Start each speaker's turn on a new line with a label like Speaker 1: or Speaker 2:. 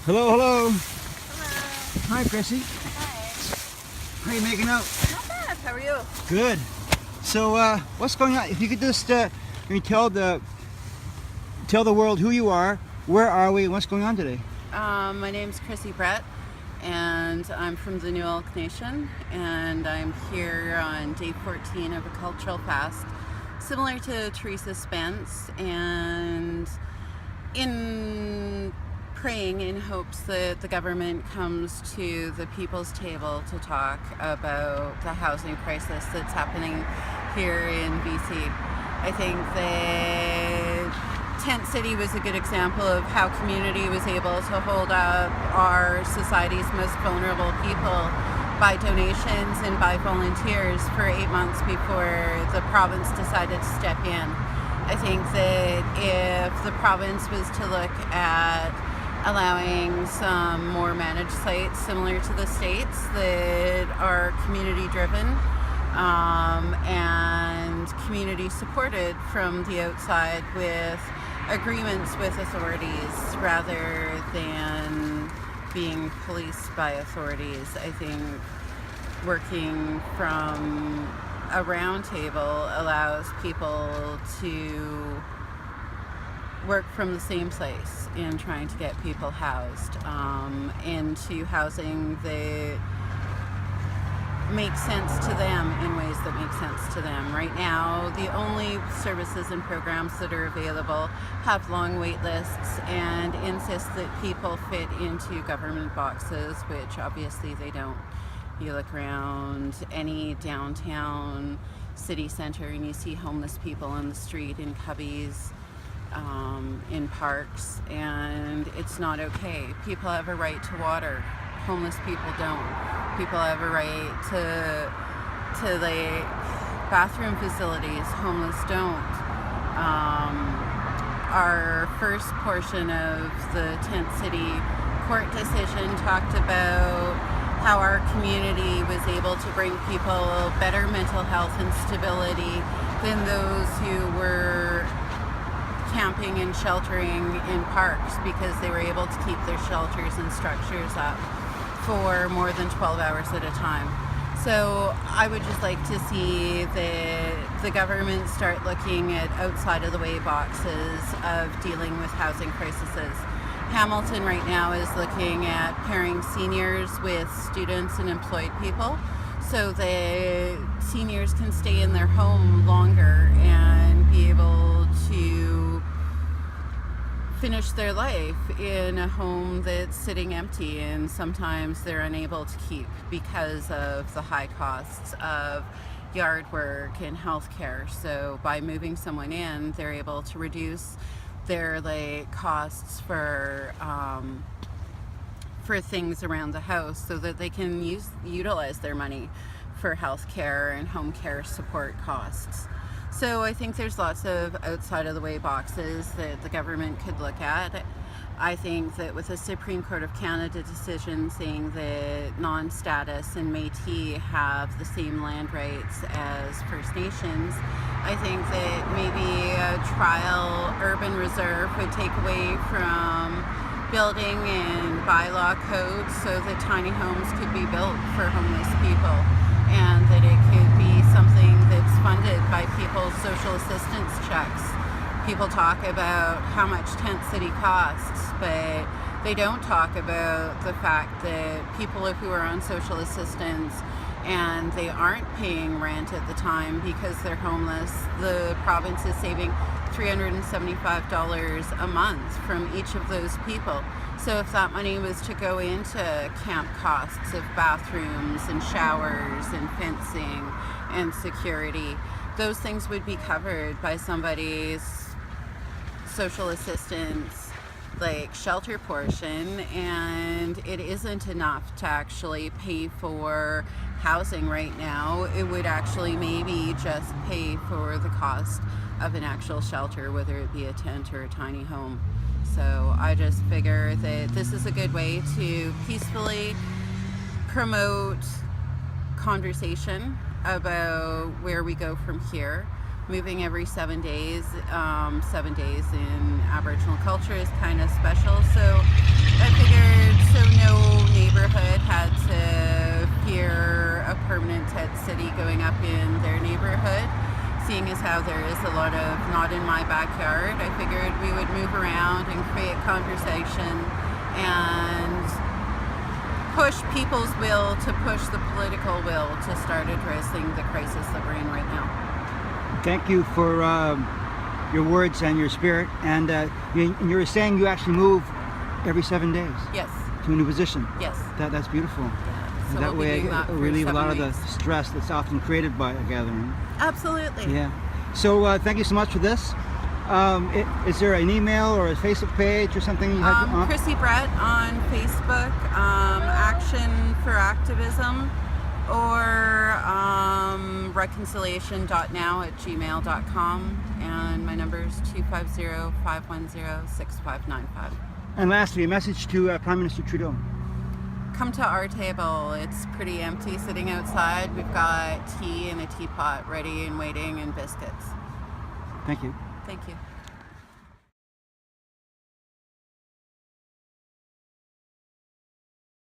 Speaker 1: Hello, hello.
Speaker 2: Hello.
Speaker 1: Hi, Chrissy.
Speaker 2: Hi.
Speaker 1: How are you making out?
Speaker 2: Not bad. How are you?
Speaker 1: Good. So, what's going on? If you could just tell the world who you are, where are we, and what's going on today?
Speaker 2: My name's Chrissy Brett, and I'm from the New Elk Nation, and I'm here on day 14 of a cultural fast, similar to Teresa Spence, and in praying in hopes that the government comes to the people's table to talk about the housing crisis that's happening here in BC. I think that Tent City was a good example of how community was able to hold up our society's most vulnerable people by donations and by volunteers for 8 months before the province decided to step in. I think that if the province was to look at allowing some more managed sites similar to the states that are community driven and community supported from the outside with agreements with authorities rather than being policed by authorities. I think working from a round table allows people to work from the same place in trying to get people housed into housing that makes sense to them in ways that make sense to them. Right now, the only services and programs that are available have long wait lists and insist that people fit into government boxes, which obviously they don't. You look around any downtown city center and you see homeless people on the street in cubbies, in parks, and it's not okay. People have a right to water. Homeless people don't. People have a right to like bathroom facilities. Homeless don't. Our first portion of the Tent City court decision talked about how our community was able to bring people better mental health and stability than those who were camping and sheltering in parks because they were able to keep their shelters and structures up for more than 12 hours at a time. So I would just like to see the government start looking at outside of the way boxes of dealing with housing crises. Hamilton right now is looking at pairing seniors with students and employed people so that seniors can stay in their home longer and be able to finish their life in a home that's sitting empty, and sometimes they're unable to keep because of the high costs of yard work and healthcare. So by moving someone in, they're able to reduce their costs for things around the house so that they can utilize their money for healthcare and home care support costs. So I think there's lots of outside of the way boxes that the government could look at. I think that with the Supreme Court of Canada decision saying that non-status and Métis have the same land rights as First Nations, I think that maybe a trial urban reserve would take away from building and bylaw codes so that tiny homes could be built for homeless people, and that it could be something that's funded by people's social assistance checks. People talk about how much Tent City costs, but they don't talk about the fact that people who are on social assistance and they aren't paying rent at the time because they're homeless, the province is saving $375 a month from each of those people. So if that money was to go into camp costs of bathrooms and showers and fencing and security, those things would be covered by somebody's social assistance shelter portion, and it isn't enough to actually pay for housing right now. It would actually maybe just pay for the cost of an actual shelter, whether it be a tent or a tiny home. So I just figure that this is a good way to peacefully promote conversation about where we go from here moving every 7 days. 7 days in Aboriginal culture is kind of special, so I figured no neighborhood had to fear a permanent tent city going up in their neighborhood. Seeing as how there is a lot of not in my backyard, I figured we would move around and create conversation and push people's will to push the political will to start addressing the crisis that we're in right now.
Speaker 1: Thank you for your words and your spirit. And you were saying you actually move every 7 days.
Speaker 2: Yes.
Speaker 1: To a new position.
Speaker 2: Yes.
Speaker 1: That's beautiful.
Speaker 2: Yeah. So
Speaker 1: that
Speaker 2: we'll
Speaker 1: way
Speaker 2: be doing that for
Speaker 1: relieve a
Speaker 2: 7
Speaker 1: lot of
Speaker 2: weeks.
Speaker 1: the stress that's often created by a gathering.
Speaker 2: Absolutely.
Speaker 1: Yeah. So thank you so much for this. Is there an email or a Facebook page or something you have on?
Speaker 2: Chrissy Brett on Facebook, Action for Activism, or reconciliation.now@gmail.com, and my number is 250-510-6595.
Speaker 1: And lastly, a message to Prime Minister Trudeau.
Speaker 2: Come to our table. It's pretty empty sitting outside. We've got tea in a teapot ready and waiting, and biscuits.
Speaker 1: Thank you.
Speaker 2: Thank you.